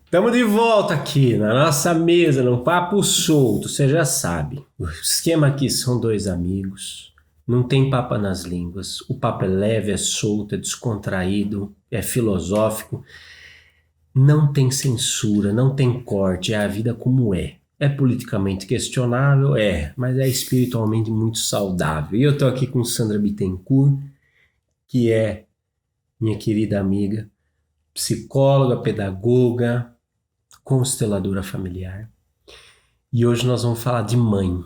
Estamos de volta aqui na nossa mesa, num papo solto, você já sabe. O esquema aqui são dois amigos, não tem papo nas línguas, o papo é leve, é solto, é descontraído, é filosófico, não tem censura, não tem corte, é a vida como é. É politicamente questionável, mas é espiritualmente muito saudável. E eu tô aqui com Sandra Bittencourt, que é minha querida amiga, psicóloga, pedagoga, consteladora familiar. E hoje nós vamos falar de mãe,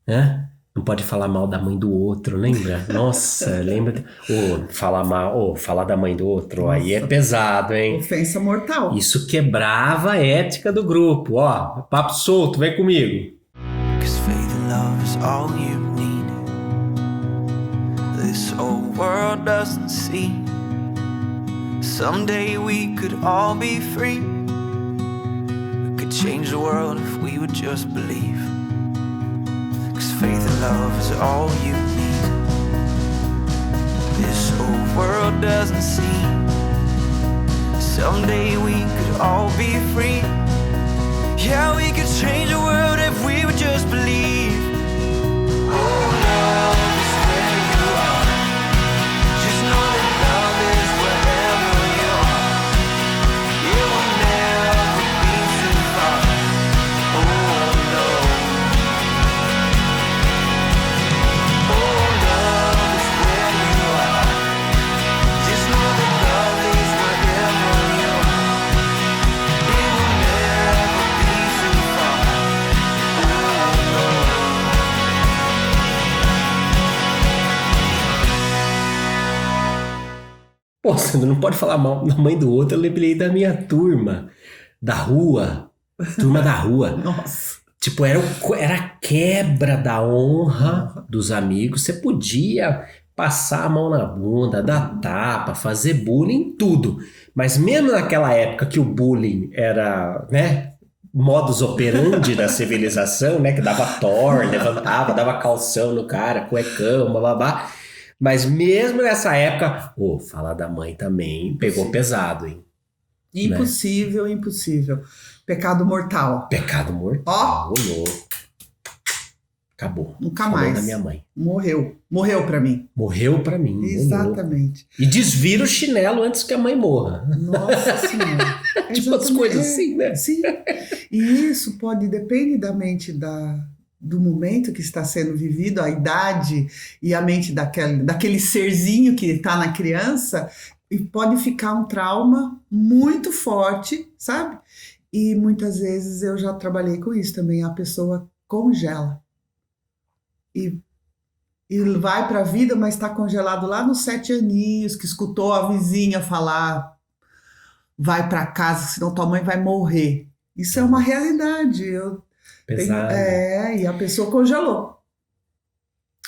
né? Não pode falar mal da mãe do outro, lembra? Nossa, lembra? Falar mal, falar da mãe do outro, Nossa, aí é pesado, hein? ofensa mortal. Isso quebrava a ética do grupo. Ó, papo solto, vem comigo. 'Cause faith and love is all you need. This whole world doesn't see. Someday we could all be free. We could change the world if we would just believe. 'Cause faith and love is all you need. This whole world doesn't see. Someday we could all be free. Yeah, we could change the world if we would just believe. Oh, love is where you are. Just know that love is wherever you are. It will never be too far. Oh, no. Oh, love is where you are. Just know that love is wherever you are. It will never be too far. Oh, no. Pô, Sandra, não pode falar mal da mãe do outro. Eu lembrei da minha turma, da rua, turma da rua. Nossa. Tipo, era a quebra da honra dos amigos. Você podia passar a mão na bunda, dar tapa, fazer bullying, tudo. Mas mesmo naquela época que o bullying era, né, modus operandi da civilização, né, que dava tor, levantava, dava calção no cara, cuecão, bababá. Mas mesmo nessa época, falar da mãe também pegou pesado, hein? Impossível, impossível. Pecado mortal. Pecado mortal, louco. Acabou. Nunca Falou mais. da minha mãe. Morreu. Morreu pra mim. Morreu pra mim. Exatamente. E desvira o chinelo antes que a mãe morra. Nossa Senhora. Tipo as coisas assim, né? Sim. E isso pode, depende da mente do momento que está sendo vivido, a idade e a mente daquele serzinho que está na criança, e pode ficar um trauma muito forte, sabe? E muitas vezes eu já trabalhei com isso também, a pessoa congela e vai para a vida, mas está congelado lá nos 7 aninhos, que escutou a vizinha falar, vai para casa, senão tua mãe vai morrer. Isso é uma realidade. Pesado. E a pessoa congelou.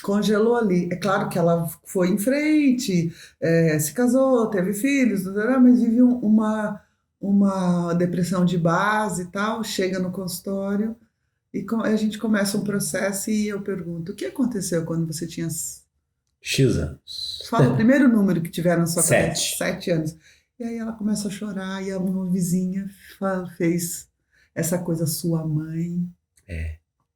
Congelou ali. É claro que ela foi em frente, se casou, teve filhos, mas vive uma depressão de base e tal, chega no consultório e a gente começa um processo e eu pergunto, o que aconteceu quando você tinha... X anos. Fala o primeiro número que tiveram na sua cabeça. 7. 7 anos. E aí ela começa a chorar e uma vizinha fez essa coisa, sua mãe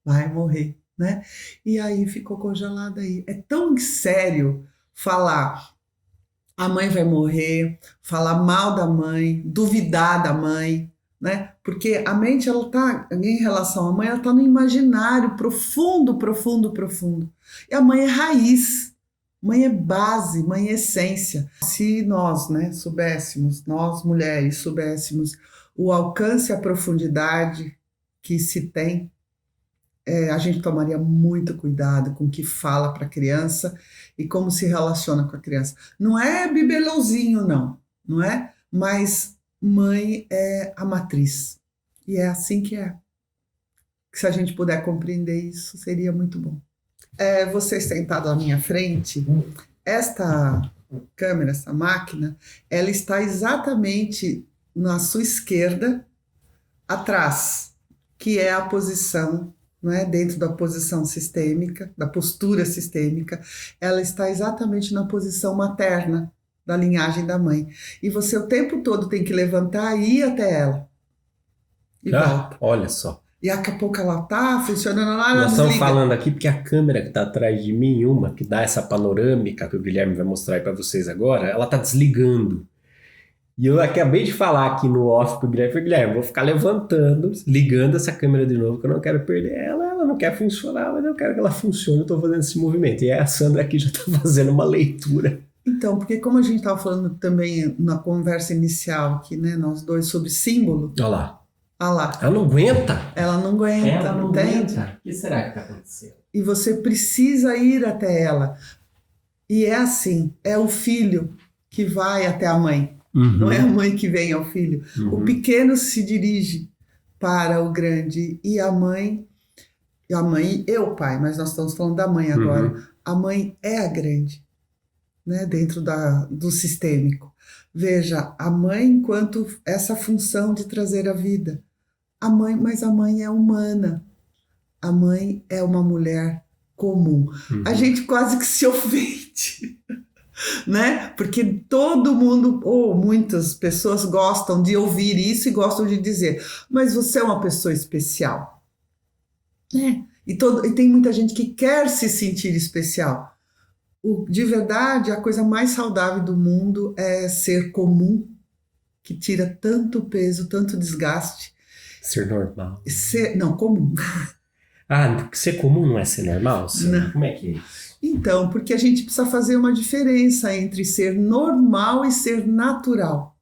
vai morrer, né? E aí ficou congelada aí. É tão sério falar a mãe vai morrer, falar mal da mãe, duvidar da mãe, né? Porque a mente, ela tá, em relação à mãe, ela tá no imaginário profundo, profundo, profundo. E a mãe é raiz, mãe é base, mãe é essência. Se nós, né, soubéssemos, nós mulheres soubéssemos o alcance e a profundidade que se tem, a gente tomaria muito cuidado com o que fala para a criança e como se relaciona com a criança. Não é bibelôzinho, não é? Mas mãe é a matriz. E é assim que é. Se a gente puder compreender isso, seria muito bom. Você sentado à minha frente, esta câmera, essa máquina, ela está exatamente na sua esquerda, atrás, que é a posição, não é? Dentro da posição sistêmica, da postura sistêmica, ela está exatamente na posição materna, da linhagem da mãe. E você o tempo todo tem que levantar e ir até ela. e volta. Olha só. E daqui a pouco ela tá funcionando lá, ela Nós estamos desliga. falando aqui porque a câmera que está atrás de mim, uma que dá essa panorâmica que o Guilherme vai mostrar aí para vocês agora, ela tá desligando. E eu acabei de falar aqui no off pro Guilherme, Guilherme, vou ficar levantando, ligando essa câmera de novo, que eu não quero perder ela não quer funcionar, mas eu quero que ela funcione, eu tô fazendo esse movimento. E aí a Sandra aqui já tá fazendo uma leitura. Então, porque como a gente estava falando também na conversa inicial aqui, né, nós dois, sobre símbolo, Olha lá. ah lá, Ela não aguenta. ela não aguenta, entende? O que será que tá acontecendo? E você precisa ir até ela. E é assim, é o filho que vai até a mãe. Não é a mãe que vem ao filho. O pequeno se dirige para o grande e a mãe e o pai, mas nós estamos falando da mãe agora. A mãe é a grande, né, dentro do sistêmico. Veja, a mãe enquanto essa função de trazer a vida. Mas a mãe é humana. A mãe é uma mulher comum. A gente quase que se ofende. Né? Porque todo mundo, ou muitas pessoas gostam de ouvir isso e gostam de dizer, mas você é uma pessoa especial. E tem muita gente que quer se sentir especial. De verdade, a coisa mais saudável do mundo é ser comum, que tira tanto peso, tanto desgaste. Ser normal. Não, comum. Ser comum não é ser normal? Não. Como é que é isso? Então, porque a gente precisa fazer uma diferença entre ser normal e ser natural.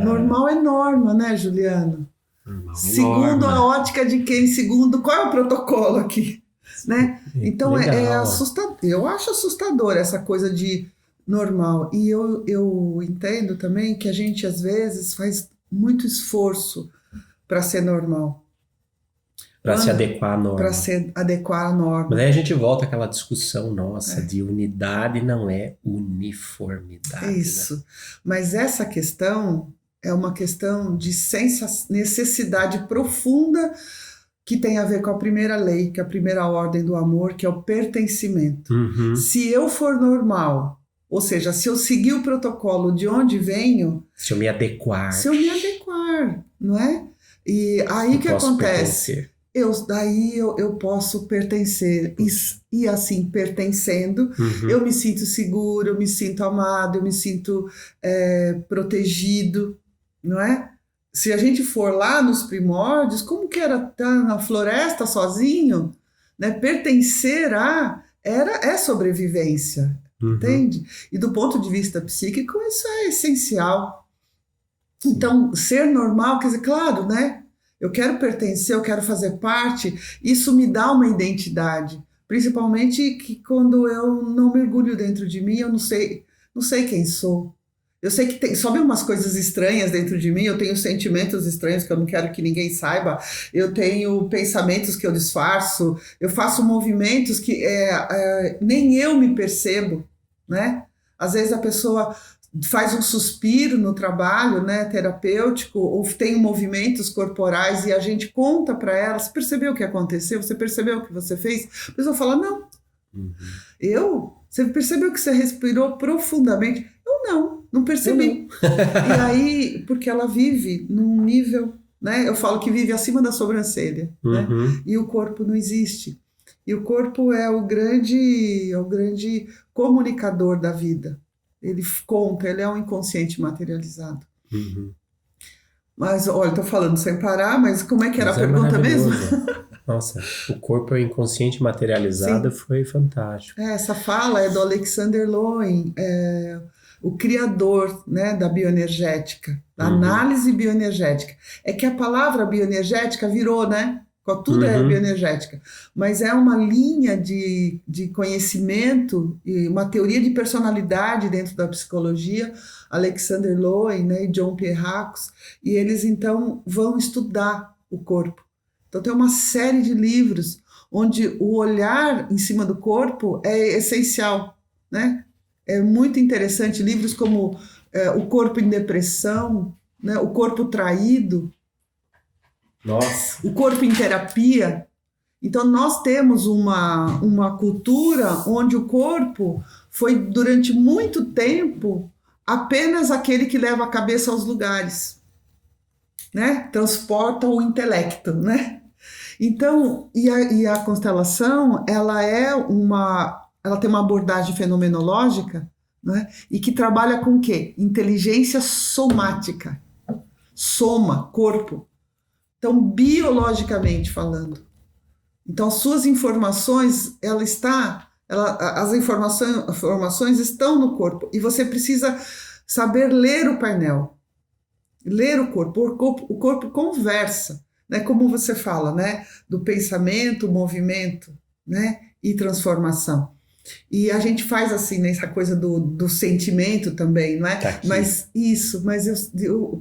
Normal é norma, né, Juliano? Normal é segundo norma. a ótica de quem? Segundo qual é o protocolo aqui? Né? Então é assustador. Eu acho assustador essa coisa de normal. E eu entendo também que a gente às vezes faz muito esforço para ser normal. Para se adequar à norma. Para se adequar à norma. Mas aí a gente volta àquela discussão nossa de unidade não é uniformidade. Isso. Né? Mas essa questão é uma questão de necessidade profunda que tem a ver com a primeira lei, que é a primeira ordem do amor, que é o pertencimento. Se eu for normal, ou seja, se eu seguir o protocolo de onde venho... Se eu me adequar, não é? E aí o que acontece? Pertencer. Daí eu posso pertencer. E assim, pertencendo, eu me sinto seguro, eu me sinto amado, eu me sinto protegido, não é? Se a gente for lá nos primórdios, como que era estar na floresta sozinho? Né? Pertencer é sobrevivência, entende? E do ponto de vista psíquico, isso é essencial. Sim. Então, ser normal, quer dizer, claro, né? Eu quero pertencer, eu quero fazer parte, isso me dá uma identidade. Principalmente que quando eu não mergulho dentro de mim, eu não sei quem sou. Eu sei que sobe umas coisas estranhas dentro de mim, eu tenho sentimentos estranhos que eu não quero que ninguém saiba, eu tenho pensamentos que eu disfarço, eu faço movimentos que nem eu me percebo, né? Às vezes a pessoa faz um suspiro no trabalho, né, terapêutico, ou tem movimentos corporais e a gente conta para ela, você percebeu o que aconteceu? Você percebeu o que você fez? A pessoa fala, não. Você percebeu que você respirou profundamente? Eu não percebi. E aí, porque ela vive num nível, né, eu falo que vive acima da sobrancelha, né, e o corpo não existe. E o corpo é o grande comunicador da vida. Ele conta, ele é um inconsciente materializado. Mas, olha, estou falando sem parar, mas como é que era a pergunta mesmo? Nossa, o corpo é o inconsciente materializado. Sim. Foi fantástico. Essa fala é do Alexander Lowen, o criador, né, da bioenergética, da análise bioenergética. É que a palavra bioenergética virou, né? Tudo é bioenergética, mas é uma linha de conhecimento e uma teoria de personalidade dentro da psicologia, Alexander Lowen, né, e John Pierracos, e eles então vão estudar o corpo. Então tem uma série de livros onde o olhar em cima do corpo é essencial, né? É muito interessante, livros como O Corpo em Depressão, né, O Corpo Traído, Nossa. O Corpo em Terapia. Então nós temos uma cultura onde o corpo foi durante muito tempo apenas aquele que leva a cabeça aos lugares. né? Transporta o intelecto, né? Então, e a constelação, ela tem uma abordagem fenomenológica, né? E que trabalha com o quê? Inteligência somática. Soma, corpo. Então, biologicamente falando. Então, as suas informações, as informações estão no corpo. E você precisa saber ler o painel. Ler o corpo. O corpo conversa. Né? Como você fala, né? Do pensamento, movimento, né? E transformação. E a gente faz assim, nessa coisa do sentimento também, não é? Tá aqui. Mas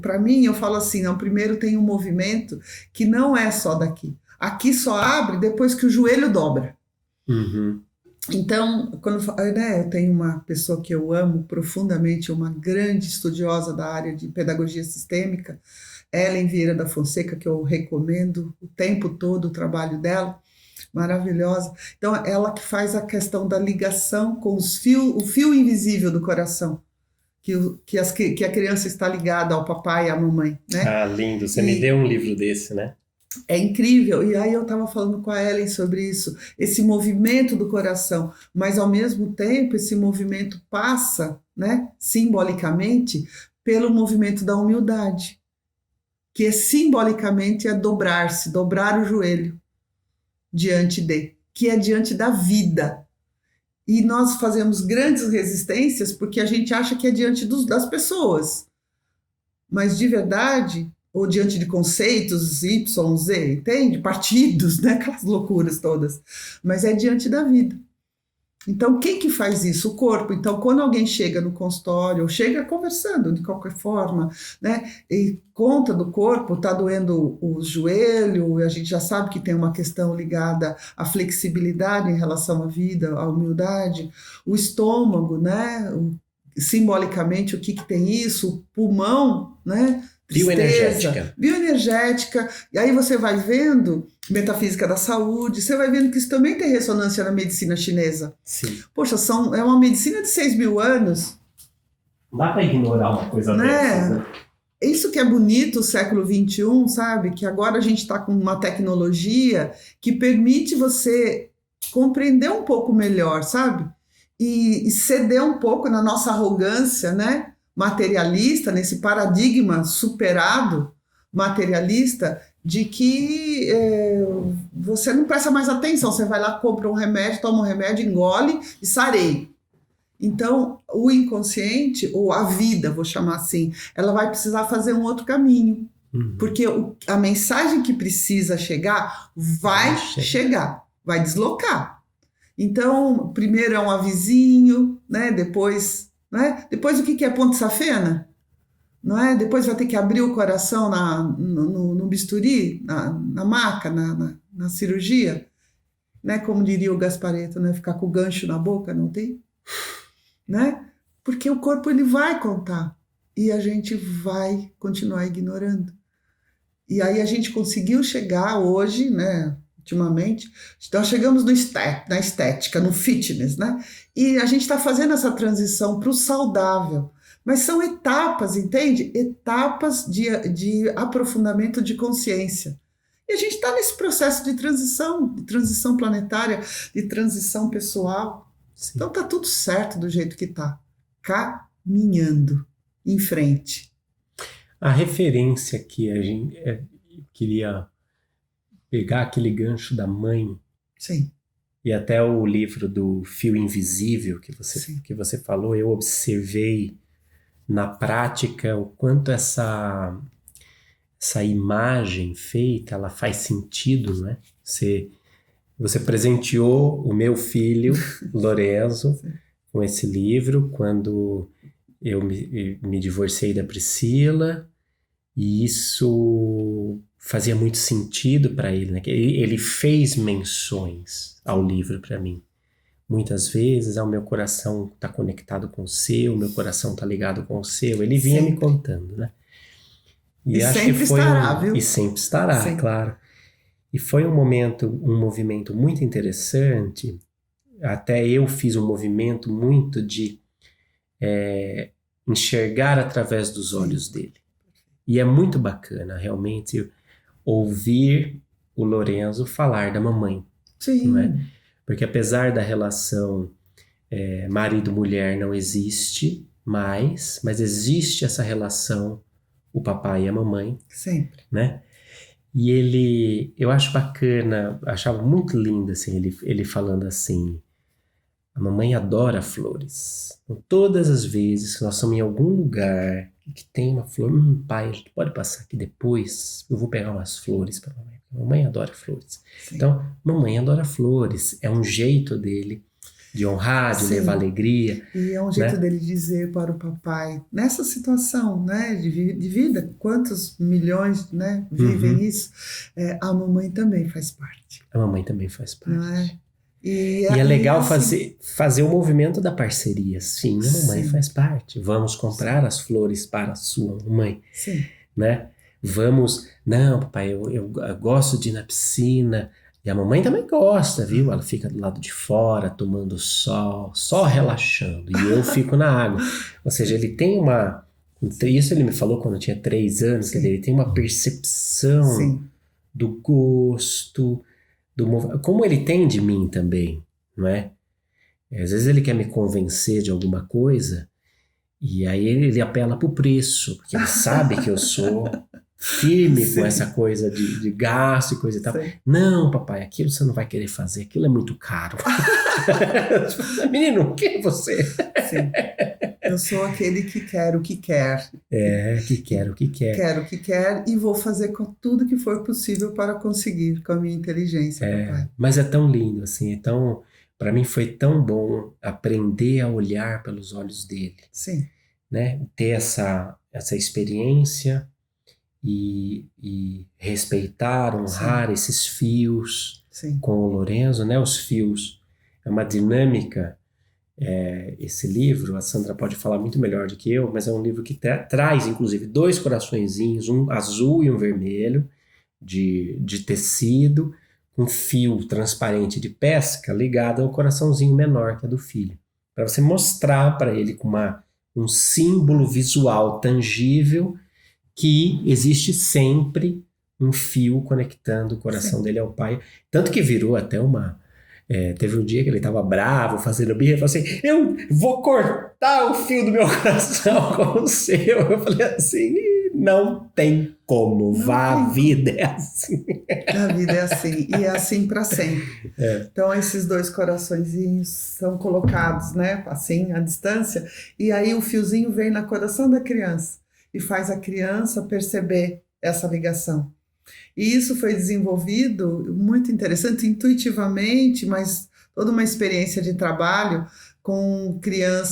para mim, eu falo assim, não, primeiro tem um movimento que não é só daqui. Aqui só abre depois que o joelho dobra. Uhum. Então, né, eu tenho uma pessoa que eu amo profundamente, uma grande estudiosa da área de pedagogia sistêmica, Ellen Vieira da Fonseca, que eu recomendo o tempo todo o trabalho dela. Maravilhosa. Então, ela que faz a questão da ligação com o fio invisível do coração, que a criança está ligada ao papai e à mamãe, né? Ah, lindo. Você me deu um livro desse, né? É incrível. E aí eu estava falando com a Ellen sobre isso, esse movimento do coração, mas ao mesmo tempo esse movimento passa, né, simbolicamente, pelo movimento da humildade, que simbolicamente é dobrar-se, dobrar o joelho que é diante da vida. E nós fazemos grandes resistências porque a gente acha que é diante das pessoas. Mas de verdade, ou diante de conceitos Y, Z, entende? Partidos, né? Aquelas loucuras todas. Mas é diante da vida. Então, quem que faz isso? O corpo. Então, quando alguém chega no consultório, ou chega conversando de qualquer forma, né, e conta do corpo, está doendo o joelho, a gente já sabe que tem uma questão ligada à flexibilidade em relação à vida, à humildade, o estômago, né, simbolicamente o que tem isso, o pulmão, né, bioenergética, e aí você vai vendo metafísica da saúde, você vai vendo que isso também tem ressonância na medicina chinesa. Sim. Poxa, é uma medicina de 6.000 anos. Não dá para ignorar uma coisa dessas, né? Isso que é bonito, o século XXI, sabe? Que agora a gente está com uma tecnologia que permite você compreender um pouco melhor, sabe? E ceder um pouco na nossa arrogância, né? Materialista, nesse paradigma superado, materialista, de que você não presta mais atenção, você vai lá, compra um remédio, toma um remédio, engole e sarei. Então, o inconsciente, ou a vida, vou chamar assim, ela vai precisar fazer um outro caminho, porque a mensagem que precisa chegar vai chegar, vai deslocar. Então, primeiro é um avizinho, né? Depois o que é ponto safena? Não é? Depois vai ter que abrir o coração no bisturi, na maca, na cirurgia, né? Como diria o Gasparetto, né? Ficar com o gancho na boca, não tem? Né? Porque o corpo ele vai contar e a gente vai continuar ignorando. E aí a gente conseguiu chegar hoje, né? Ultimamente, nós chegamos na estética, no fitness, né? E a gente está fazendo essa transição para o saudável. Mas são etapas, entende? Etapas de aprofundamento de consciência. E a gente está nesse processo de transição planetária, de transição pessoal. Sim. Então tá tudo certo do jeito que tá. Caminhando em frente. A referência que a gente queria pegar aquele gancho da mãe. Sim. E até o livro do Fio Invisível que você falou, eu observei na prática o quanto essa imagem feita, ela faz sentido, né? Você presenteou o meu filho, Lorenzo, com esse livro quando eu me divorciei da Priscila, e isso fazia muito sentido para ele, né? Ele fez menções ao livro para mim. Muitas vezes, o meu coração está conectado com o seu, meu coração está ligado com o seu. Ele vinha me contando, né? E acho sempre que foi estará, viu? E sempre estará, sim. Claro. E foi um movimento muito interessante. Até eu fiz um movimento muito de enxergar através dos olhos dele. E é muito bacana, realmente, ouvir o Lorenzo falar da mamãe. Sim. Não é? Porque apesar da relação marido-mulher não existe mais, mas existe essa relação, o papai e a mamãe, Sempre. né? E eu acho bacana, achava muito lindo assim, ele falando assim, a mamãe adora flores. Então, todas as vezes que nós estamos em algum lugar que tem uma flor, pai, a gente pode passar aqui depois, eu vou pegar umas flores para mamãe. Mamãe adora flores. Sim. Então, mamãe adora flores, é um jeito dele de honrar, de Sim. levar alegria. E é um jeito dele dizer para o papai, nessa situação, né, de vida, quantos milhões, né, vivem isso, a mamãe também faz parte. A mamãe também faz parte. Não é? E é legal assim, fazer o movimento da parceria. Sim, a mamãe Sim. faz parte. Vamos comprar as flores para a sua mamãe. Sim. Né? Não, papai, eu gosto de ir na piscina. E a mamãe também gosta, viu? Ela fica do lado de fora, tomando sol, só relaxando. E eu fico na água. Ou seja, ele tem uma... Isso ele me falou quando eu tinha 3 anos. Sim. Quer dizer, ele tem uma percepção Sim. do gosto, como ele tem de mim também, não é? Às vezes ele quer me convencer de alguma coisa e aí ele apela pro preço, porque ele sabe que eu sou firme Sim. com essa coisa de gasto e coisa e tal. Sim. Não, papai, aquilo você não vai querer fazer, aquilo é muito caro. Menino, o que é você? Sim. Eu sou aquele que quer o que quer. Que quer o que quer. Quero o que quer e vou fazer com tudo que for possível para conseguir com a minha inteligência, papai. Mas é tão lindo, assim, então, para mim foi tão bom aprender a olhar pelos olhos dele. Sim. Né? Ter essa experiência e respeitar, honrar Sim. esses fios Sim. com o Lorenzo, né? Os fios, é uma dinâmica. Esse livro, a Sandra pode falar muito melhor do que eu, mas é um livro que traz, inclusive, 2 coraçõezinhos, um azul e um vermelho, de tecido, com fio transparente de pesca ligado ao coraçãozinho menor, que é do filho. Para você mostrar para ele com um símbolo visual tangível que existe sempre um fio conectando o coração dele ao pai. Tanto que virou até teve um dia que ele estava bravo, fazendo birra, ele falou assim, eu vou cortar o fio do meu coração com o seu. Eu falei assim, não tem como, a vida é assim. A vida é assim, e é assim para sempre. Então esses 2 coraçõezinhos são colocados, né, assim, à distância, e aí o fiozinho vem no coração da criança e faz a criança perceber essa ligação. E isso foi desenvolvido, muito interessante, intuitivamente, mas toda uma experiência de trabalho com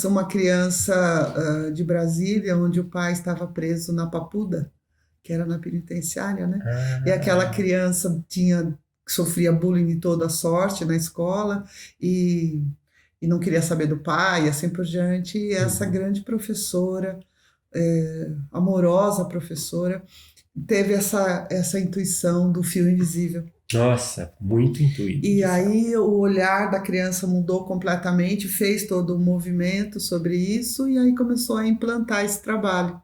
uma criança de Brasília, onde o pai estava preso na Papuda, que era na penitenciária, né? E aquela criança sofria bullying de toda sorte na escola e não queria saber do pai, e assim por diante. E essa grande professora, amorosa professora, teve essa intuição do fio invisível. Nossa, muito intuitivo. E aí o olhar da criança mudou completamente, fez todo um movimento sobre isso e aí começou a implantar esse trabalho.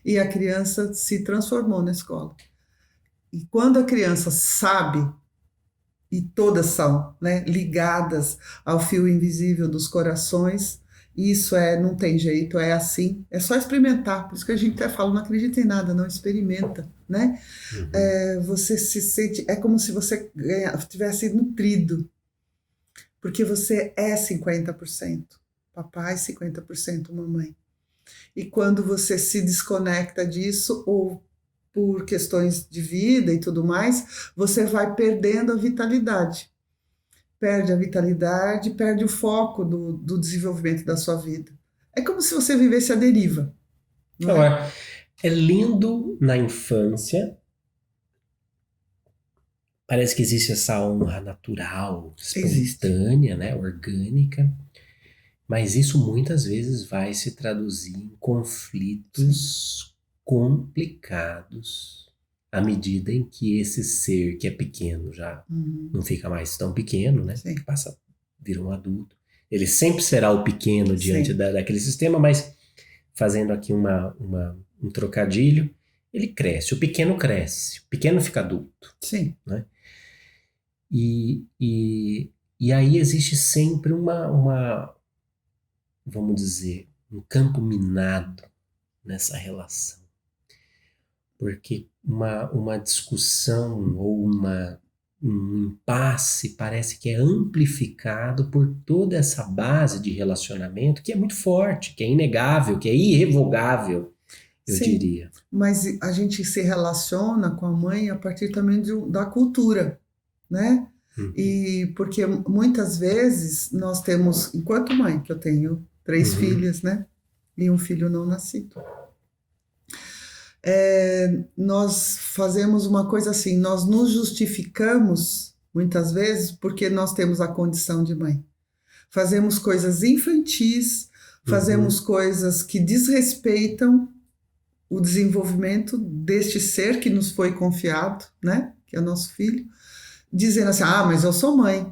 E a criança se transformou na escola. E quando a criança sabe, e todas são, né, ligadas ao fio invisível dos corações, isso não tem jeito, é assim, é só experimentar. Por isso que a gente até fala, não acredita em nada, não experimenta, né? Você se sente, é como se você tivesse nutrido, porque você é 50%, papai, 50% mamãe. E quando você se desconecta disso, ou por questões de vida e tudo mais, você vai perdendo a vitalidade. Perde a vitalidade, perde o foco do desenvolvimento da sua vida. É como se você vivesse à deriva. Não é? É lindo na infância. Parece que existe essa honra natural, espontânea, né, orgânica. Mas isso muitas vezes vai se traduzir em conflitos complicados à medida em que esse ser que é pequeno já não fica mais tão pequeno, né? Sim. Vira um adulto. Ele sempre será o pequeno diante daquele sistema, mas fazendo aqui um trocadilho, ele cresce, o pequeno fica adulto. Sim. Né? E aí existe sempre vamos dizer, um campo minado nessa relação. Porque uma discussão ou um impasse parece que é amplificado por toda essa base de relacionamento que é muito forte, que é inegável, que é irrevogável, eu Sim, diria. mas a gente se relaciona com a mãe a partir também da cultura, né? E porque muitas vezes nós temos, enquanto mãe, que eu tenho 3 filhas, né? E um filho não nascido. Nós fazemos uma coisa assim, nós nos justificamos muitas vezes porque nós temos a condição de mãe. Fazemos coisas infantis, fazemos coisas que desrespeitam o desenvolvimento deste ser que nos foi confiado, né? Que é o nosso filho, dizendo assim, mas eu sou mãe,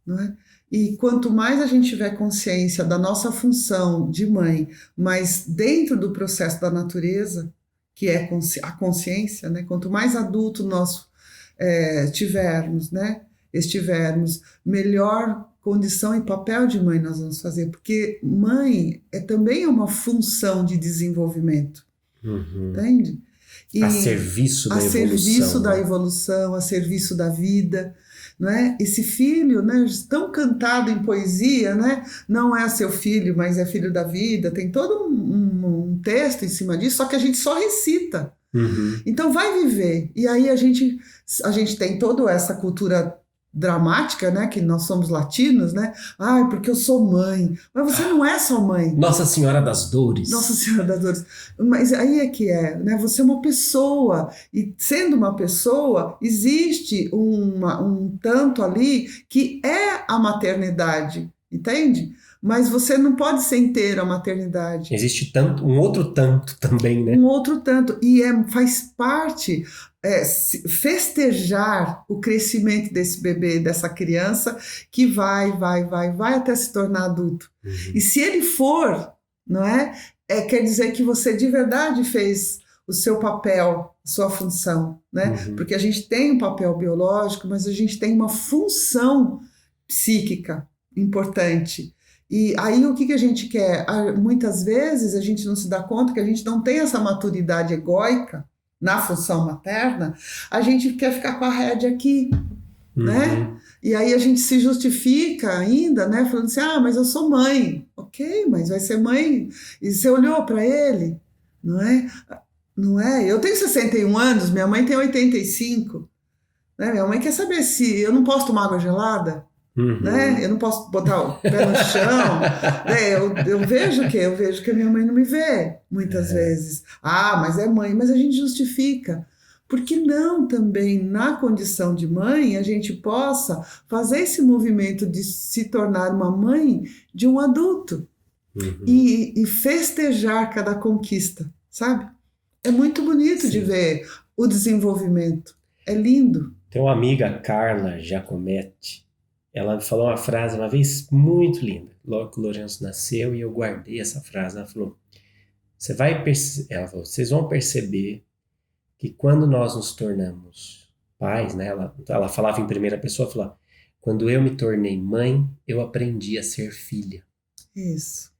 não é? E quanto mais a gente tiver consciência da nossa função de mãe, mas dentro do processo da natureza, que é a consciência, né? Quanto mais adulto nós estivermos, melhor condição e papel de mãe nós vamos fazer, porque mãe também é uma função de desenvolvimento, entende? E a serviço da evolução. A serviço da evolução, a serviço da vida, não é? Esse filho, né, tão cantado em poesia, né? Não é seu filho, mas é filho da vida. Tem todo um texto em cima disso, só que a gente só recita. Então vai viver. E aí a gente tem toda essa cultura dramática, né? Que nós somos latinos, né? Porque eu sou mãe. Mas você não é só mãe. Nossa Senhora das Dores. Nossa Senhora das Dores. Mas aí é que né? Você é uma pessoa. E sendo uma pessoa, existe um tanto ali que é a maternidade. Entende? Mas você não pode ser inteiro a maternidade. Existe um outro tanto também, né? Um outro tanto. E faz parte festejar o crescimento desse bebê, dessa criança, que vai até se tornar adulto. E se ele for, não é? Quer dizer que você de verdade fez o seu papel, a sua função, né? Porque a gente tem um papel biológico, mas a gente tem uma função psíquica importante. E aí o que a gente quer? Muitas vezes a gente não se dá conta que a gente não tem essa maturidade egóica na função materna, a gente quer ficar com a rédea aqui, né? E aí a gente se justifica ainda, né? Falando assim, mas eu sou mãe. Ok, mas vai ser mãe. E você olhou para ele, não é? Não é? Eu tenho 61 anos, minha mãe tem 85. Né? Minha mãe quer saber se eu não posso tomar água gelada, né? Eu não posso botar o pé no chão. Né? Eu vejo que a minha mãe não me vê muitas vezes. Mas é mãe. Mas a gente justifica. Por que não também, na condição de mãe, a gente possa fazer esse movimento de se tornar uma mãe de um adulto e festejar cada conquista, sabe? É muito bonito de ver o desenvolvimento. É lindo. Tem uma amiga, Carla Giacometti, ela falou uma frase uma vez muito linda, logo que o Lourenço nasceu, e eu guardei essa frase. Ela falou, vocês vão perceber que quando nós nos tornamos pais, né? Ela falava em primeira pessoa, falava, quando eu me tornei mãe, eu aprendi a ser filha. Isso.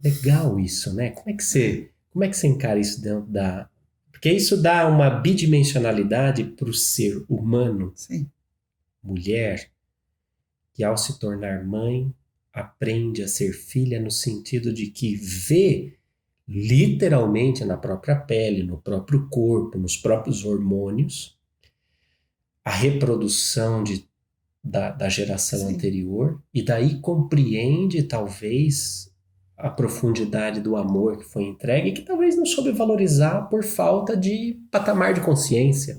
Legal isso, né? Como é que você encara isso dentro da... Porque isso dá uma bidimensionalidade para o ser humano, Sim. Mulher, que ao se tornar mãe, aprende a ser filha no sentido de que vê literalmente na própria pele, no próprio corpo, nos próprios hormônios, a reprodução da geração anterior, e daí compreende talvez a profundidade do amor que foi entregue e que talvez não soube valorizar por falta de patamar de consciência.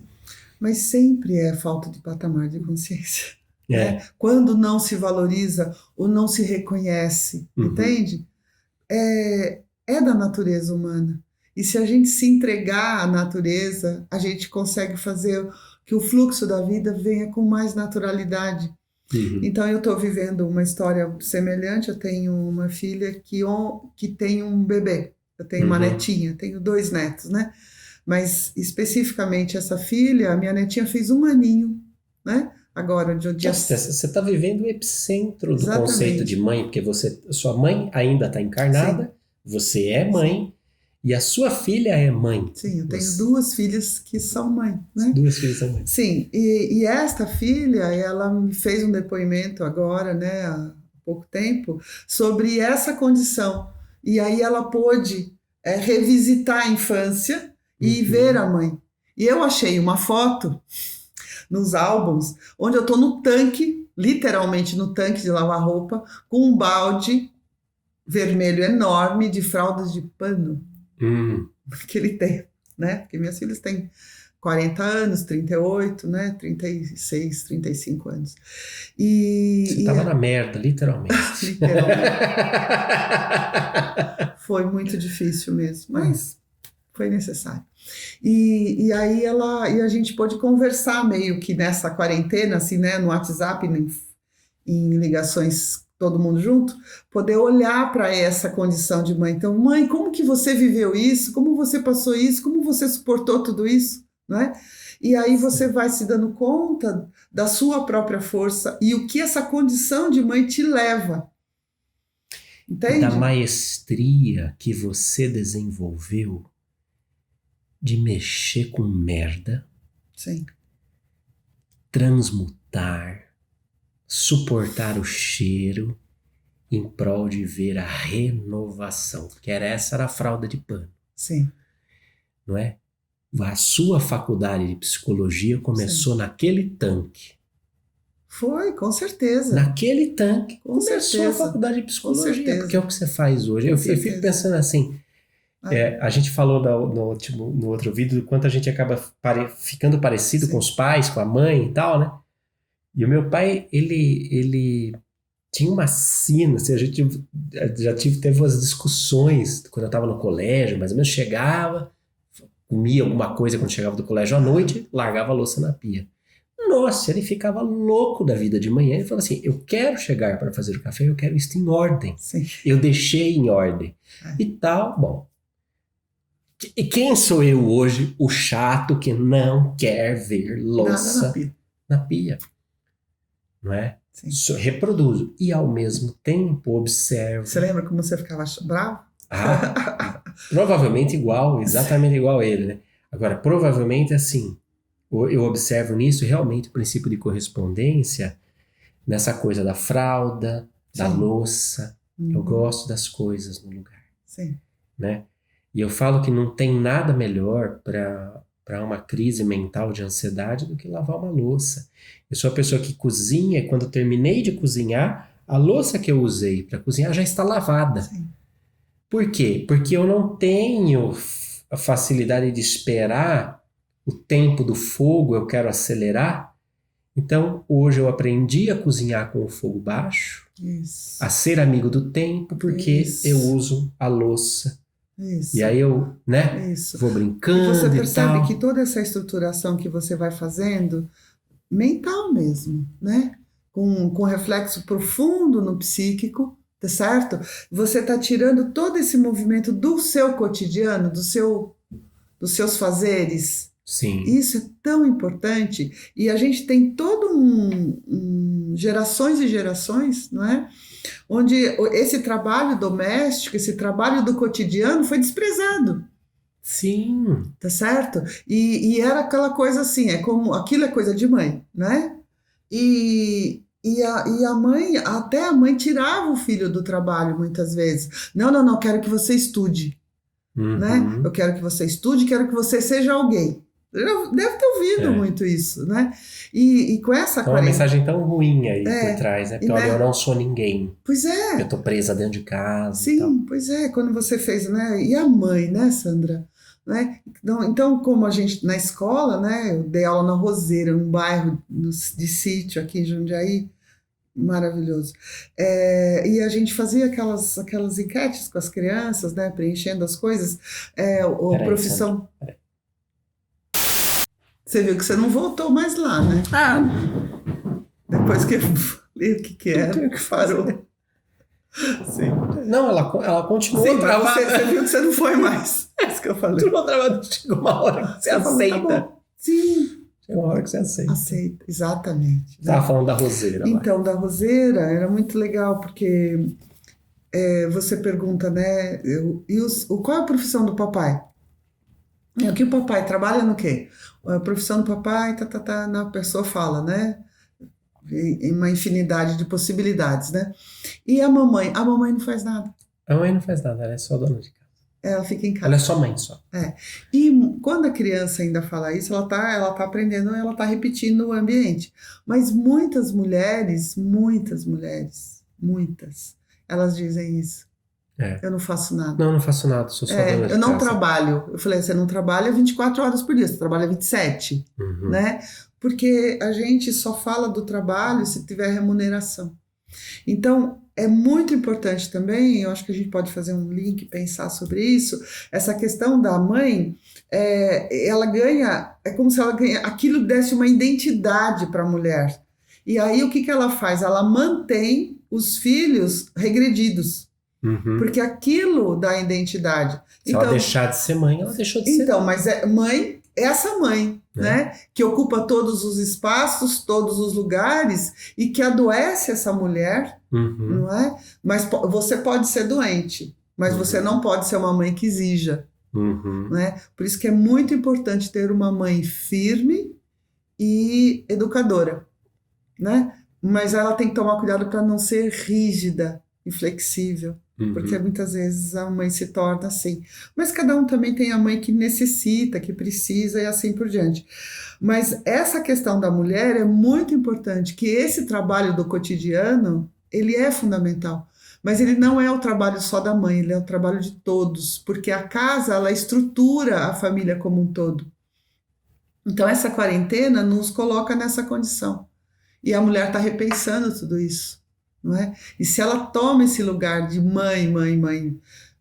Mas sempre é falta de patamar de consciência. Né? Quando não se valoriza ou não se reconhece, entende? É da natureza humana. E se a gente se entregar à natureza, a gente consegue fazer que o fluxo da vida venha com mais naturalidade. Então eu estou vivendo uma história semelhante. Eu tenho uma filha que tem um bebê, eu tenho uma netinha, tenho 2 netos, né? Mas especificamente essa filha, a minha netinha fez 1 aninho, né? Agora, de dia... Nossa, você está vivendo o epicentro do Exatamente. conceito de mãe, porque sua mãe ainda está encarnada, Sim. você é mãe, e a sua filha é mãe. Sim, eu tenho Você- 2 filhas que são mãe, né? 2 filhas são mães. Sim, e esta filha, ela me fez um depoimento agora, né, há pouco tempo, sobre essa condição. E aí ela pôde revisitar a infância e Uhum. ver a mãe. E eu achei uma foto nos álbuns, onde eu estou no tanque, literalmente no tanque de lavar roupa, com um balde vermelho enorme de fraldas de pano naquele tempo, né? Porque minhas filhas têm 40 anos, 38, né? 36, 35 anos. Você estava na merda, literalmente. Literalmente. Foi muito difícil mesmo, mas foi necessário. E aí e a gente pôde conversar meio que nessa quarentena, assim, né? No WhatsApp, em ligações todo mundo junto, poder olhar para essa condição de mãe. Então, mãe, como que você viveu isso? Como você passou isso? Como você suportou tudo isso? Né? E aí você vai se dando conta da sua própria força e o que essa condição de mãe te leva. Entende? Da maestria que você desenvolveu de mexer com merda, Sim, transmutar, suportar o cheiro em prol de ver a renovação. Porque essa era a fralda de pano, sim, não é? A sua faculdade de psicologia começou naquele tanque. foi, com certeza. Naquele tanque Com começou certeza. a faculdade de psicologia, certeza. porque é o que você faz hoje. Eu certeza. fico pensando assim, a gente falou no outro vídeo do quanto a gente acaba ficando parecido Sim. com os pais, com a mãe e tal, né? E o meu pai, ele tinha uma sina, assim, a gente teve umas discussões quando eu estava no colégio, mais ou menos chegava, comia alguma coisa quando chegava do colégio à noite, largava a louça na pia. Nossa, ele ficava louco da vida de manhã. Ele falava assim, eu quero chegar para fazer o café, eu quero isso em ordem. Sim. Eu deixei em ordem. E tal, bom. E quem sou eu hoje, o chato que não quer ver louça Nada na pia. na pia? Não é? Sim. Reproduzo. E ao mesmo tempo observo. Você lembra como você ficava bravo? Provavelmente igual, exatamente igual a ele, né? Agora, provavelmente assim, eu observo nisso realmente o princípio de correspondência nessa coisa da fralda, da louça. Eu gosto das coisas no lugar. Sim. Né? E eu falo que não tem nada melhor para uma crise mental de ansiedade do que lavar uma louça. Eu sou a pessoa que cozinha e quando eu terminei de cozinhar, a louça que eu usei para cozinhar já está lavada. Sim. Por quê? Porque eu não tenho a facilidade de esperar o tempo do fogo, eu quero acelerar. Então, hoje eu aprendi a cozinhar com o fogo baixo, Isso. a ser amigo do tempo, porque Isso. eu uso a louça. Isso. E aí eu, né, Isso. vou brincando E você e percebe tal. que toda essa estruturação que você vai fazendo, mental mesmo, né? Com reflexo profundo no psíquico, tá certo? Você está tirando todo esse movimento do seu cotidiano, dos seus fazeres. Sim. Isso é tão importante. E a gente tem todo gerações e gerações, não é? Onde esse trabalho doméstico, esse trabalho do cotidiano foi desprezado. Sim. Tá certo? E era aquela coisa assim, aquilo é coisa de mãe, né? E a mãe, até a mãe tirava o filho do trabalho muitas vezes. Não, quero que você estude, né? Eu quero que você estude, quero que você seja alguém. Deve ter ouvido muito isso, né? E com essa É uma mensagem tão ruim aí por trás, né? Porque olha, né? eu não sou ninguém. Pois é. Eu tô presa dentro de casa. Sim, e tal. pois é. Quando você fez, né? E a mãe, né, Sandra? Né? Então, como a gente, na escola, né? Eu dei aula na Roseira, um bairro de sítio aqui em Jundiaí, maravilhoso. E a gente fazia aquelas enquetes com as crianças, né? Preenchendo as coisas. Peraí, Profissão... Sandra, Você viu que você não voltou mais lá, né? Depois que eu falei o que era, que parou. Sim. Não, ela continuou Sim, travada. você viu que você não foi mais. É isso que eu falei. Tu não trabalha, chega uma hora que você aceita. Tá bom. Sim. Chega uma hora que você aceita. Aceita, exatamente. Tava falando da roseira. Lá. Então, da roseira era muito legal, porque você pergunta, né? Qual é a profissão do papai? O que o papai trabalha no quê? A profissão do papai, a pessoa fala, né? Em uma infinidade de possibilidades, né? E a mamãe? A mamãe não faz nada. A mãe não faz nada, ela é só dona de casa. Ela fica em casa. Ela é só mãe, só. E quando a criança ainda fala isso, ela tá aprendendo, ela tá repetindo o ambiente. Mas muitas mulheres, elas dizem isso. Eu não faço nada. Não faço nada, sou só dona de casa. Eu não trabalho. Eu falei, você não trabalha 24 horas por dia, você trabalha 27, né? Porque a gente só fala do trabalho se tiver remuneração. Então, é muito importante também, eu acho que a gente pode fazer um link, pensar sobre isso, essa questão da mãe, ela ganha, é como se ela ganha, aquilo desse uma identidade para a mulher. E aí o que ela faz? Ela mantém os filhos regredidos, porque aquilo dá identidade. Se ela deixar de ser mãe, ela deixou de ser. Então, mas mãe, essa mãe, né? Que ocupa todos os espaços, todos os lugares e que adoece essa mulher, não é? Mas você pode ser doente, mas você não pode ser uma mãe que exija, não é? Por isso que é muito importante ter uma mãe firme e educadora, né? Mas ela tem que tomar cuidado para não ser rígida e flexível. Porque muitas vezes a mãe se torna assim. Mas cada um também tem a mãe que necessita, que precisa e assim por diante. Mas essa questão da mulher é muito importante, que esse trabalho do cotidiano, ele é fundamental. Mas ele não é o trabalho só da mãe, ele é o trabalho de todos. Porque a casa, ela estrutura a família como um todo. Então essa quarentena nos coloca nessa condição. E a mulher está repensando tudo isso. Não é? E se ela toma esse lugar de mãe,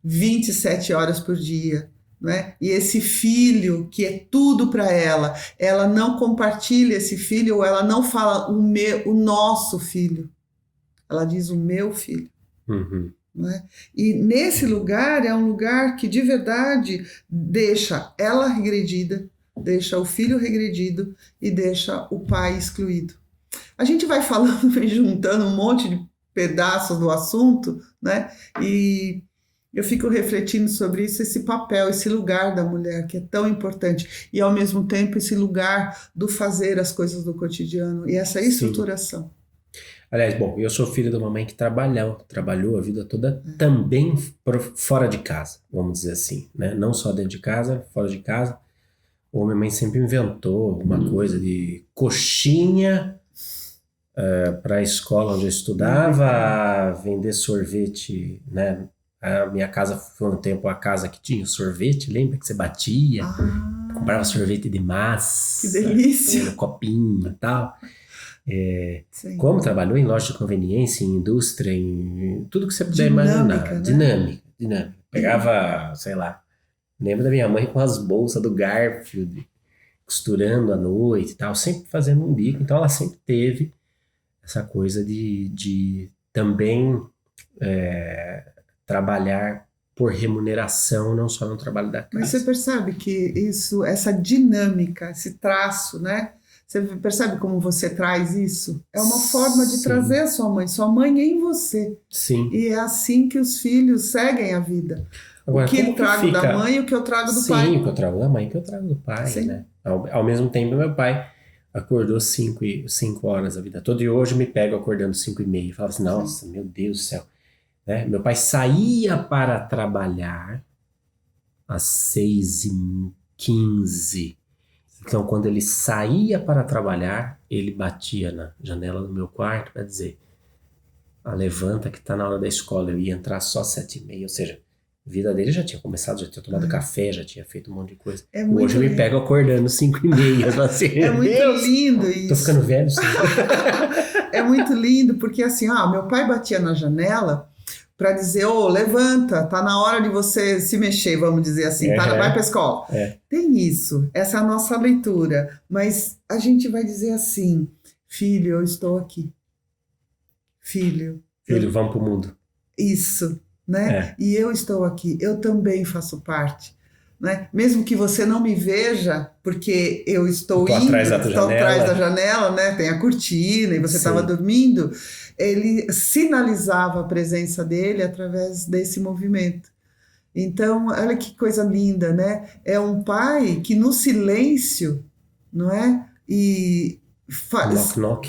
27 horas por dia, não é? E esse filho que é tudo para ela não compartilha esse filho, ou ela não fala o nosso filho, ela diz o meu filho. Não é? E nesse lugar é um lugar que de verdade deixa ela regredida, deixa o filho regredido e deixa o pai excluído. A gente vai falando, vai juntando um monte de pedaços do assunto, né? E eu fico refletindo sobre isso, esse papel, esse lugar da mulher que é tão importante e ao mesmo tempo esse lugar do fazer as coisas do cotidiano e essa estruturação. Sim. Aliás, bom, eu sou filho de uma mãe que trabalhou a vida toda também fora de casa, vamos dizer assim, né? Não só dentro de casa, fora de casa. Ou minha mãe sempre inventou uma coisa de coxinha para a escola onde eu estudava, vender sorvete, né? A minha casa foi um tempo a casa que tinha sorvete, lembra que você batia? Comprava sorvete de massa. Que delícia! No copinho e tal. Como trabalhou em loja de conveniência, em indústria, em tudo que você puder imaginar. Né? Dinâmica. Pegava, sei lá, lembro da minha mãe com as bolsas do Garfield, costurando à noite e tal, sempre fazendo um bico. Então ela sempre teve essa coisa de também trabalhar por remuneração, não só no trabalho da casa. Mas você percebe que essa dinâmica, esse traço, né? Você percebe como você traz isso? É uma forma de trazer a sua mãe em você. Sim. E é assim que os filhos seguem a vida. Agora, o que eu trago da mãe e o que eu trago do pai. Sim, o que eu trago da mãe e o que eu trago do pai, né? Ao mesmo tempo, meu pai acordou 5 horas a vida toda e hoje me pego acordando 5:30. Falava assim, nossa, meu Deus do céu. Né? Meu pai saía para trabalhar às 6:15. Então, quando ele saía para trabalhar, ele batia na janela do meu quarto para dizer, levanta que tá na hora da escola. Eu ia entrar só 7:30, ou seja, a vida dele já tinha começado, já tinha tomado café, já tinha feito um monte de coisa. Hoje eu me pego acordando 5:30. Assim, é muito lindo isso. Tô ficando velho, sim. É muito lindo, porque assim, meu pai batia na janela para dizer, levanta, tá na hora de você se mexer, vamos dizer assim, vai pra escola. Tem isso, essa é a nossa leitura, mas a gente vai dizer assim, filho, eu estou aqui. Filho, vamos pro mundo. Isso, né? E eu estou aqui, eu também faço parte. né? Mesmo que você não me veja, porque eu estou atrás da estou janela. atrás da janela, né? Tem a cortina e você estava dormindo, ele sinalizava a presença dele através desse movimento. Então, olha que coisa linda, né? É um pai que no silêncio, não é? E knock, knock.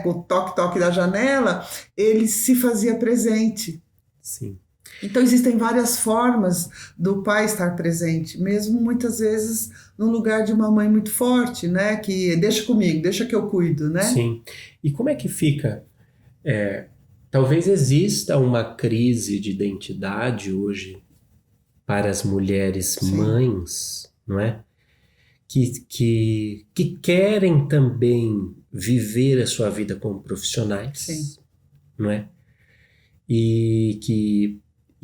Com o toque-toque da janela, ele se fazia presente. Sim. Então, existem várias formas do pai estar presente, mesmo muitas vezes no lugar de uma mãe muito forte, né? Que deixa comigo, deixa que eu cuido, né? Sim. E como é que fica? Talvez exista uma crise de identidade hoje para as mulheres mães, não é? Que querem também viver a sua vida como profissionais, não é? E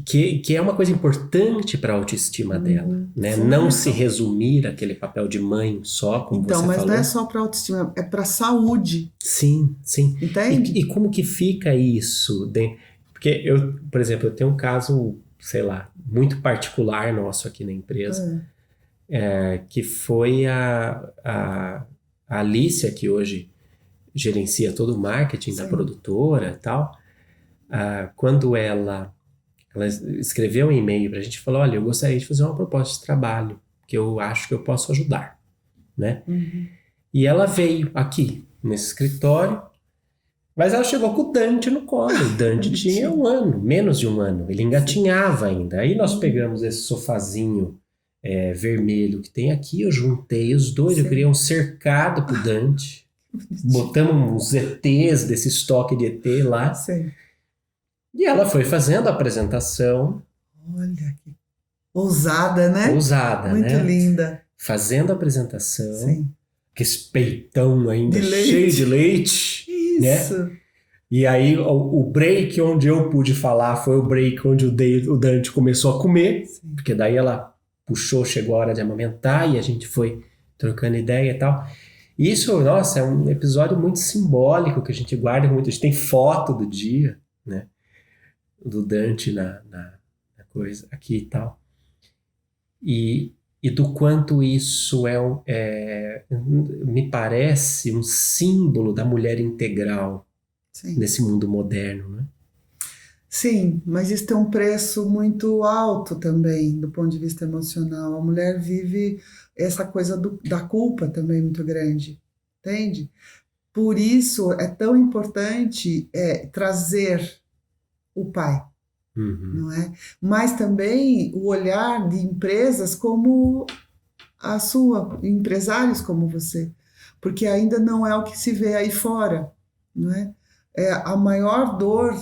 que é uma coisa importante para a autoestima dela, né? Não se resumir aquele papel de mãe só, como você falou. Então, mas não é só para autoestima, é para saúde. Sim, sim. Entende? E como que fica isso? Porque eu, por exemplo, eu tenho um caso, sei lá, muito particular nosso aqui na empresa, que foi a Alicia, que hoje gerencia todo o marketing da produtora e tal. Quando ela escreveu um e-mail para a gente e falou, olha, eu gostaria de fazer uma proposta de trabalho, que eu acho que eu posso ajudar, né? E ela veio aqui, nesse escritório, mas ela chegou com o Dante no colo. O Dante tinha 1 ano, menos de 1 ano, ele engatinhava ainda. Aí nós pegamos esse sofazinho vermelho que tem aqui, eu juntei os dois, eu criei um cercado pro Dante, botamos uns ETs desse estoque de ET lá. E ela foi fazendo a apresentação. Olha que ousada, né? Ousada, muito né? Muito linda. Fazendo a apresentação. Com esse peitão ainda cheio de leite. Isso. Né? E aí o break onde eu pude falar foi o break onde o Dante começou a comer. Porque daí ela puxou, chegou a hora de amamentar e a gente foi trocando ideia e tal. Isso, nossa, é um episódio muito simbólico que a gente guarda muito. A gente tem foto do dia, né? Do Dante na coisa aqui e tal. E do quanto isso me parece um símbolo da mulher integral nesse mundo moderno, né? Sim, mas isso tem um preço muito alto também, do ponto de vista emocional. A mulher vive essa coisa da culpa também muito grande, entende? Por isso é tão importante trazer o pai, não é? Mas também o olhar de empresas como a sua, empresários como você, porque ainda não é o que se vê aí fora, não é? A maior dor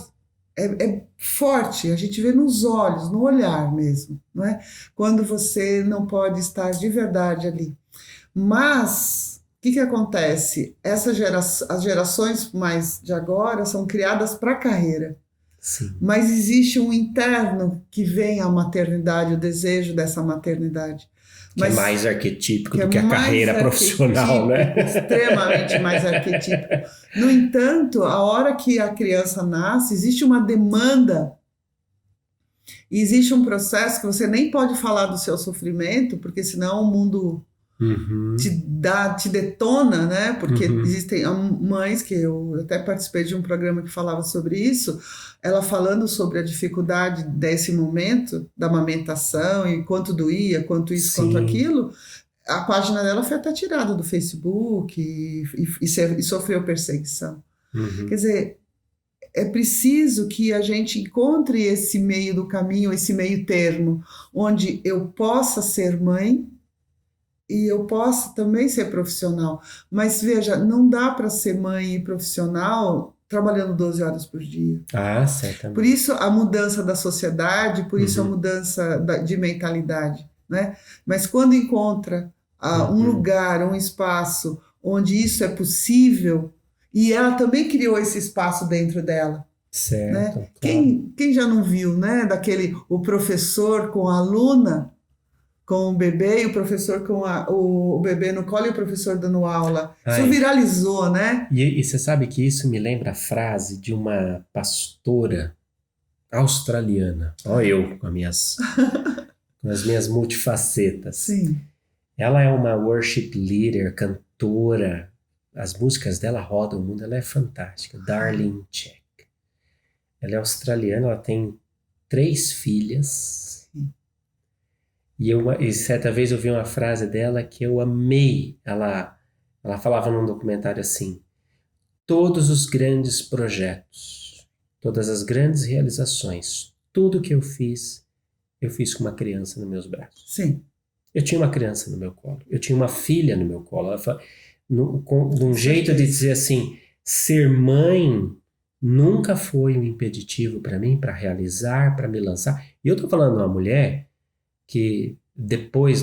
é forte, a gente vê nos olhos, no olhar mesmo, não é? Quando você não pode estar de verdade ali. Mas o que acontece? As gerações mais de agora são criadas para a carreira. Sim. Mas existe um interno que vem a maternidade, o desejo dessa maternidade. Que é mais arquetípico do que a carreira profissional, né? Extremamente mais arquetípico. No entanto, a hora que a criança nasce, existe uma demanda e existe um processo que você nem pode falar do seu sofrimento, porque senão o mundo te detona, né? Porque existem mães, que eu até participei de um programa que falava sobre isso, ela falando sobre a dificuldade desse momento da amamentação e quanto doía, quanto isso, quanto aquilo. A página dela foi até tirada do Facebook e sofreu perseguição. Quer dizer, é preciso que a gente encontre esse meio do caminho, esse meio termo, onde eu possa ser mãe e eu posso também ser profissional. Mas veja, não dá para ser mãe e profissional trabalhando 12 horas por dia. Certamente. Por isso a mudança da sociedade, por isso a mudança de mentalidade, né? Mas quando encontra um lugar, um espaço onde isso é possível, e ela também criou esse espaço dentro dela. Certo. Né? Claro. Quem já não viu, né? O professor com a aluna, com o bebê, e o professor com o bebê no colo e o professor dando aula. Isso viralizou, né? E você sabe que isso me lembra a frase de uma pastora australiana. Olha eu com com as minhas multifacetas. Sim. Ela é uma worship leader, cantora. As músicas dela rodam o mundo, ela é fantástica. Darlene Zschech. Ela é australiana, ela tem 3 filhas. E certa vez eu vi uma frase dela que eu amei. Ela falava num documentário assim: todos os grandes projetos, todas as grandes realizações, tudo que eu fiz com uma criança nos meus braços. Sim. Eu tinha uma criança no meu colo, eu tinha uma filha no meu colo. Ela fala, de um jeito de dizer assim, ser mãe nunca foi um impeditivo para mim, para realizar, para me lançar. E eu tô falando de uma mulher que depois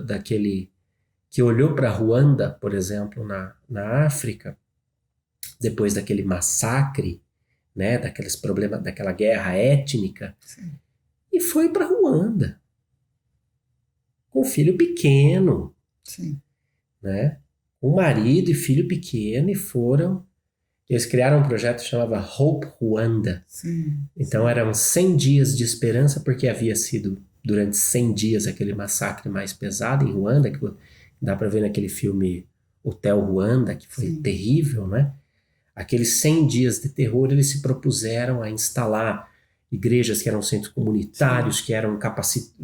daquele, que olhou para Ruanda, por exemplo, na África, depois daquele massacre, né, daqueles problemas, daquela guerra étnica, Sim. e foi para Ruanda com um filho pequeno, Sim. né, um marido e filho pequeno, e foram. Eles criaram um projeto que chamava Hope Ruanda. Sim. Então eram 100 dias de esperança, porque havia sido durante 100 dias aquele massacre mais pesado em Ruanda, que dá para ver naquele filme Hotel Ruanda, que foi terrível, né? Aqueles 100 dias de terror, eles se propuseram a instalar igrejas que eram centros comunitários, que eram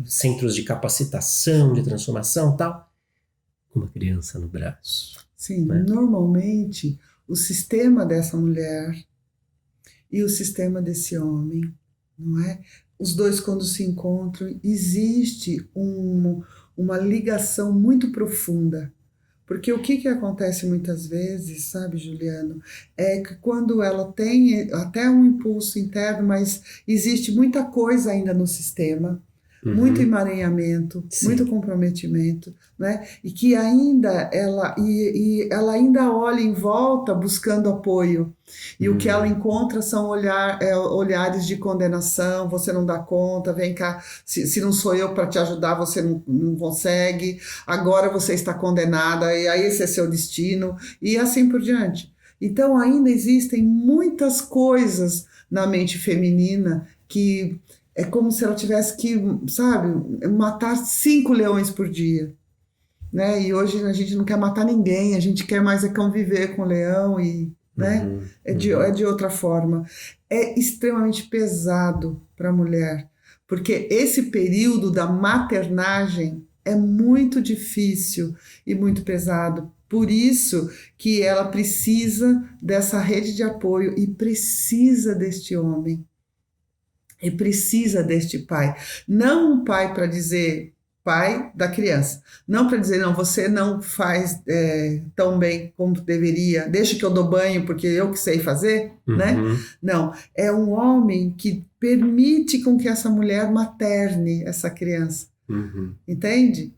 centros de capacitação, de transformação e tal, com uma criança no braço. Sim, né? Normalmente o sistema dessa mulher e o sistema desse homem, não é? Os dois, quando se encontram, existe uma ligação muito profunda. Porque o que acontece muitas vezes, sabe, Juliano, é que quando ela tem até um impulso interno, mas existe muita coisa ainda no sistema, muito emaranhamento, muito comprometimento, né? E que ainda ela ainda olha em volta buscando apoio. E o que ela encontra são olhares de condenação: você não dá conta, vem cá, se não sou eu para te ajudar, você não consegue, agora você está condenada, e aí esse é seu destino, e assim por diante. Então ainda existem muitas coisas na mente feminina que é como se ela tivesse que, sabe, matar 5 leões por dia, né? E hoje a gente não quer matar ninguém, a gente quer mais conviver com o leão, e, né? É de outra forma. É extremamente pesado para a mulher, porque esse período da maternagem é muito difícil e muito pesado. Por isso que ela precisa dessa rede de apoio e precisa deste homem. E precisa deste pai. Não um pai para dizer pai da criança. Não para dizer, não, você não faz tão bem como deveria, deixa que eu dou banho porque eu que sei fazer, né? Não, é um homem que permite com que essa mulher materne essa criança. Entende?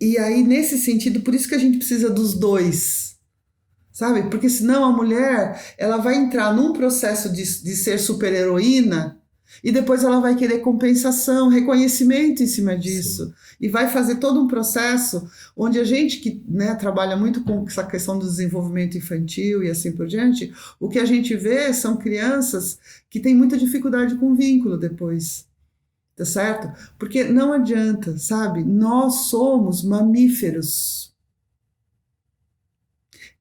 E aí, nesse sentido, por isso que a gente precisa dos dois. Sabe? Porque senão a mulher, ela vai entrar num processo de ser super-heroína, e depois ela vai querer compensação, reconhecimento em cima disso. Sim. E vai fazer todo um processo onde a gente que, né, trabalha muito com essa questão do desenvolvimento infantil e assim por diante, o que a gente vê são crianças que têm muita dificuldade com vínculo depois. Tá certo? Porque não adianta, sabe? Nós somos mamíferos.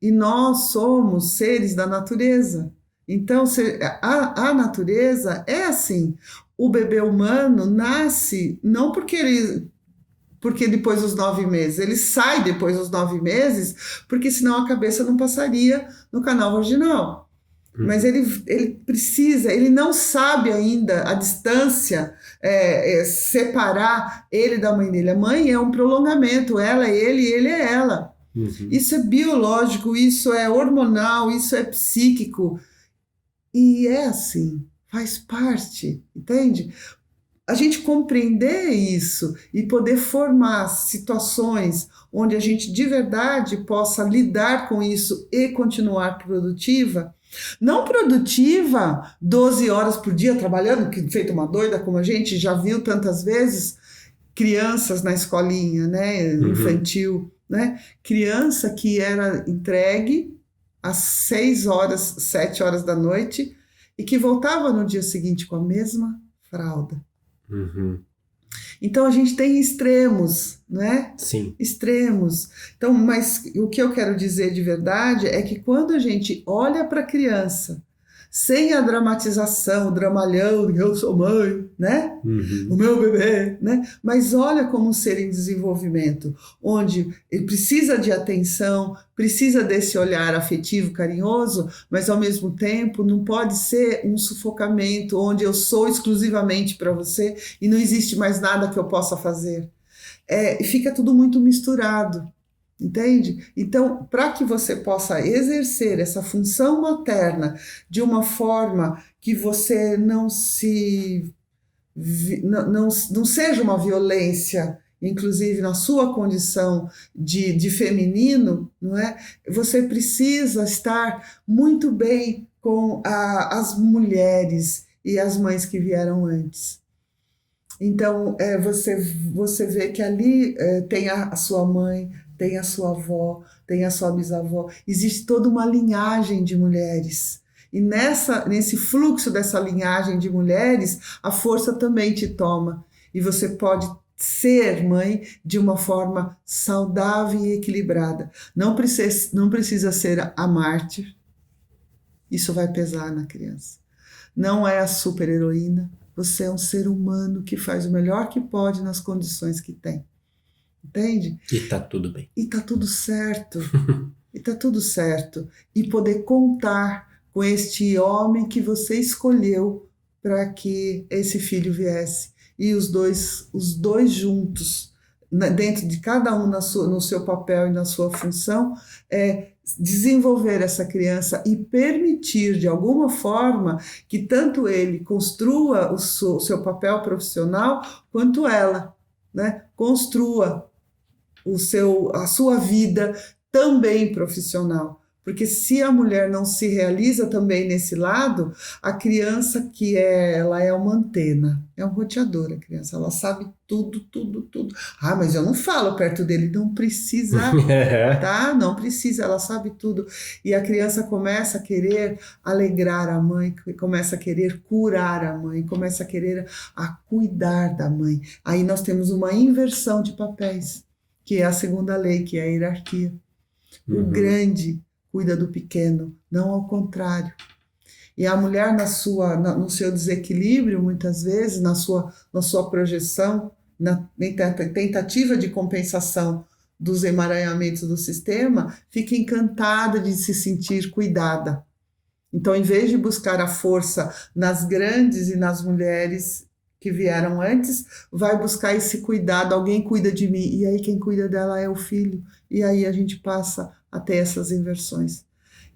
E nós somos seres da natureza. Então, a natureza é assim. O bebê humano nasce não porque depois dos 9 meses, ele sai depois dos 9 meses, porque senão a cabeça não passaria no canal vaginal. Mas ele precisa, ele não sabe ainda a distância, separar ele da mãe dele. A mãe é um prolongamento, ela é ele e ele é ela. Isso é biológico, isso é hormonal, isso é psíquico. E é assim, faz parte, entende? A gente compreender isso e poder formar situações onde a gente de verdade possa lidar com isso e continuar produtiva. Não produtiva 12 horas por dia trabalhando, que feito uma doida, como a gente já viu tantas vezes, crianças na escolinha, né, infantil, né? Criança que era entregue às 6 horas, 7 horas da noite e que voltava no dia seguinte com a mesma fralda. Então a gente tem extremos, né? Sim. Extremos. Então, mas o que eu quero dizer de verdade é que quando a gente olha para a criança sem a dramatização, o dramalhão, eu sou mãe, né? Uhum. O meu bebê, né? Mas olha como um ser em desenvolvimento, onde ele precisa de atenção, precisa desse olhar afetivo, carinhoso, mas ao mesmo tempo não pode ser um sufocamento onde eu sou exclusivamente para você e não existe mais nada que eu possa fazer. E fica tudo muito misturado. Entende? Então, para que você possa exercer essa função materna de uma forma que você não seja uma violência, inclusive na sua condição de feminino, não é? Você precisa estar muito bem com as mulheres e as mães que vieram antes. Então, você vê que ali tem a sua mãe, tem a sua avó, tem a sua bisavó. Existe toda uma linhagem de mulheres. E nesse fluxo dessa linhagem de mulheres, a força também te toma. E você pode ser mãe de uma forma saudável e equilibrada. Não precisa ser a mártir. Isso vai pesar na criança. Não é a super-heroína. Você é um ser humano que faz o melhor que pode nas condições que tem. Entende? E tá tudo bem. E tá tudo certo. E tá tudo certo. E poder contar com este homem que você escolheu para que esse filho viesse. E os dois juntos, dentro de cada um no seu papel e na sua função, desenvolver essa criança e permitir, de alguma forma, que tanto ele construa o seu papel profissional, quanto ela, né, construa a sua vida também profissional. Porque se a mulher não se realiza também nesse lado, a criança ela é uma antena, é um roteador a criança, ela sabe tudo, tudo, tudo. Ah, mas eu não falo perto dele, não precisa, tá? Não precisa, ela sabe tudo. E a criança começa a querer alegrar a mãe, começa a querer curar a mãe, começa a querer cuidar da mãe. Aí nós temos uma inversão de papéis, que é a segunda lei, que é a hierarquia. O grande cuida do pequeno, não ao contrário. E a mulher, no seu desequilíbrio, muitas vezes, na sua projeção, na tentativa de compensação dos emaranhamentos do sistema, fica encantada de se sentir cuidada. Então, em vez de buscar a força nas grandes e nas mulheres que vieram antes, vai buscar esse cuidado, alguém cuida de mim, e aí quem cuida dela é o filho, e aí a gente passa a ter essas inversões.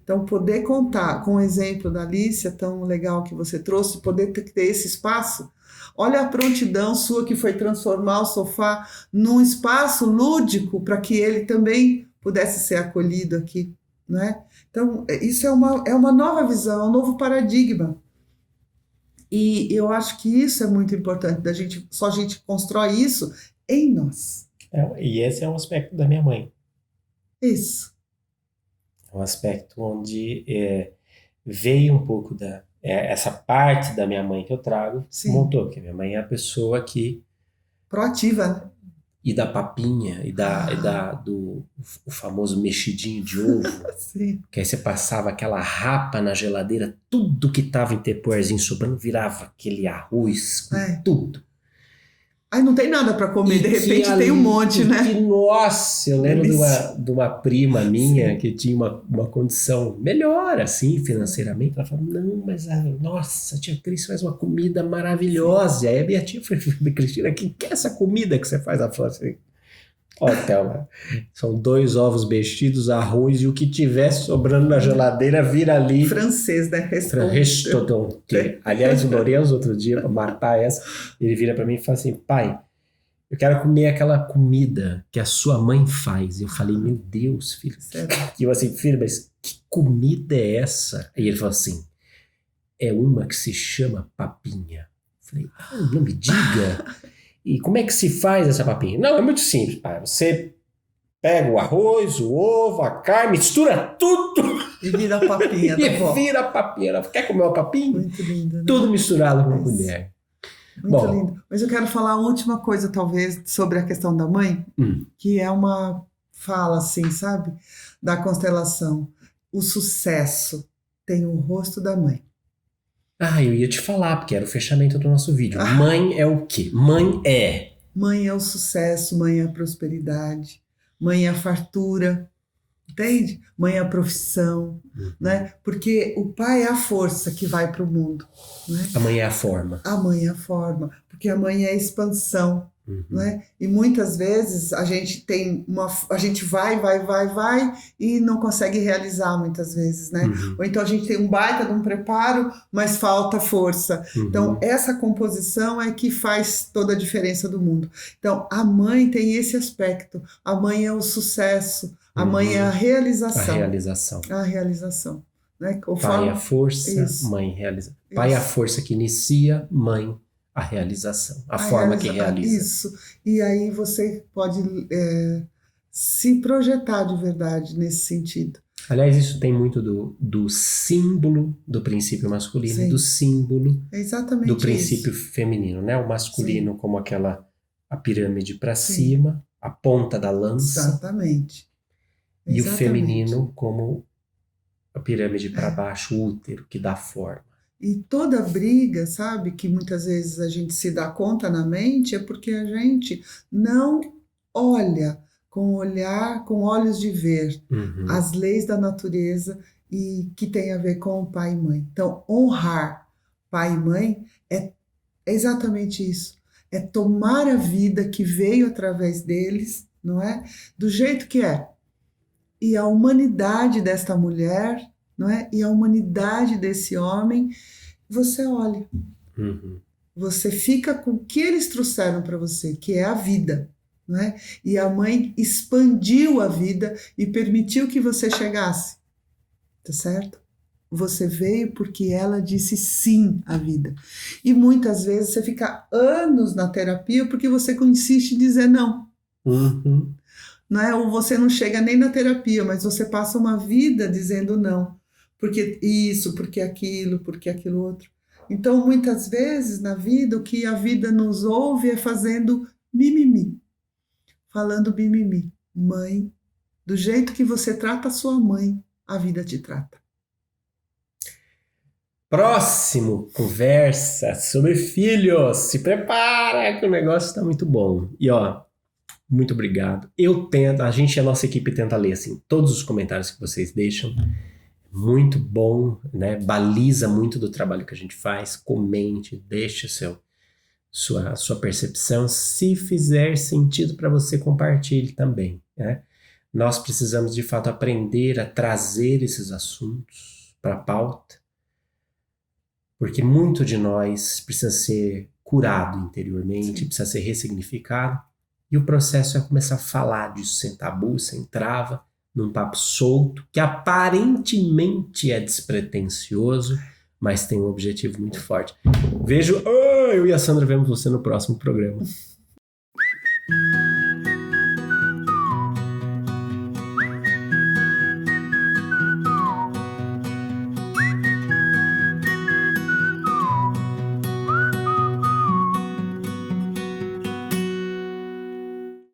Então, poder contar com o exemplo da Alicia, tão legal que você trouxe, poder ter esse espaço, olha a prontidão sua que foi transformar o sofá num espaço lúdico para que ele também pudesse ser acolhido aqui, né? Então, isso é uma nova visão, um novo paradigma. E eu acho que isso é muito importante, só a gente constrói isso em nós. E esse é um aspecto da minha mãe. Isso. É um aspecto onde veio um pouco essa parte da minha mãe que eu trago, montou, que a minha mãe é a pessoa que... Proativa, né? E da papinha, do o famoso mexidinho de ovo. Sim. Que aí você passava aquela rapa na geladeira, tudo que tava em tepuerzinho sobrando virava aquele arroz com tudo. Aí não tem nada para comer, de repente tem um monte, né? Nossa, eu lembro de uma prima minha que tinha uma condição melhor, assim, financeiramente. Ela falou, não, mas nossa, a tia Cris faz uma comida maravilhosa. Aí a minha tia falou, Cristina, que é essa comida que você faz? Ela falou assim, ó, Thelma, são 2 ovos mexidos, arroz e o que tiver sobrando na geladeira vira ali. Francês, né? Restauranté. Aliás, o Lourenço, outro dia, para matar essa, ele vira para mim e fala assim, pai, eu quero comer aquela comida que a sua mãe faz. E eu falei, meu Deus, filho. E eu assim, filho, mas que comida é essa? E ele falou assim, é uma que se chama papinha. Eu falei, não me diga. E como é que se faz essa papinha? Não, é muito simples, pai. Você pega o arroz, o ovo, a carne, mistura tudo. E vira a papinha. E vira a papinha. Ela quer comer uma papinha? Muito linda, né? Tudo misturado com colher. Muito lindo. Mas eu quero falar a última coisa, talvez, sobre a questão da mãe, que é uma fala, assim, sabe? Da constelação. O sucesso tem o rosto da mãe. Eu ia te falar, porque era o fechamento do nosso vídeo. Mãe é o quê? Mãe é... Mãe é o sucesso, mãe é a prosperidade, mãe é a fartura, entende? Mãe é a profissão, né? Porque o pai é a força que vai para o mundo, né? A mãe é a forma. A mãe é a forma, porque a mãe é a expansão, né? E muitas vezes a gente tem a gente vai e não consegue realizar muitas vezes, né? Ou então a gente tem um baita de um preparo, mas falta força. Então essa composição é que faz toda a diferença do mundo. Então a mãe tem esse aspecto, a mãe é o sucesso, a mãe é a realização. A realização. Né? Pai é a força, mãe realiza. Pai é a força que inicia, mãe a realização, a forma que realiza. Isso. E aí você pode se projetar de verdade nesse sentido. Aliás, isso tem muito do símbolo do princípio masculino e do símbolo do princípio feminino, né? O masculino como a pirâmide para cima, a ponta da lança. Exatamente. E o feminino como a pirâmide para baixo, o útero, que dá forma. E toda briga, sabe, que muitas vezes a gente se dá conta na mente, é porque a gente não olha com olhos de ver as leis da natureza e que tem a ver com o pai e mãe. Então, honrar pai e mãe é exatamente isso. É tomar a vida que veio através deles, não é? Do jeito que é. E a humanidade desta mulher, não é? E a humanidade desse homem, você olha. Você fica com o que eles trouxeram para você, que é a vida. Não é? E a mãe expandiu a vida e permitiu que você chegasse. Tá certo? Você veio porque ela disse sim à vida. E muitas vezes você fica anos na terapia porque você insiste em dizer não. Não é? Ou você não chega nem na terapia, mas você passa uma vida dizendo não. Porque isso, porque aquilo outro. Então, muitas vezes na vida, o que a vida nos ouve é fazendo mimimi. Falando mimimi. Mãe, do jeito que você trata a sua mãe, a vida te trata. Próximo, conversa sobre filhos. Se prepara que o negócio está muito bom. E muito obrigado. A nossa equipe tenta ler assim, todos os comentários que vocês deixam. Muito bom, né? Baliza muito do trabalho que a gente faz. Comente, deixe sua percepção. Se fizer sentido para você, compartilhe também, né? Nós precisamos de fato aprender a trazer esses assuntos para a pauta, porque muito de nós precisa ser curado interiormente, precisa ser ressignificado. E o processo é começar a falar disso sem tabu, sem trava, num papo solto, que aparentemente é despretensioso, mas tem um objetivo muito forte. Eu e a Sandra vemos você no próximo programa.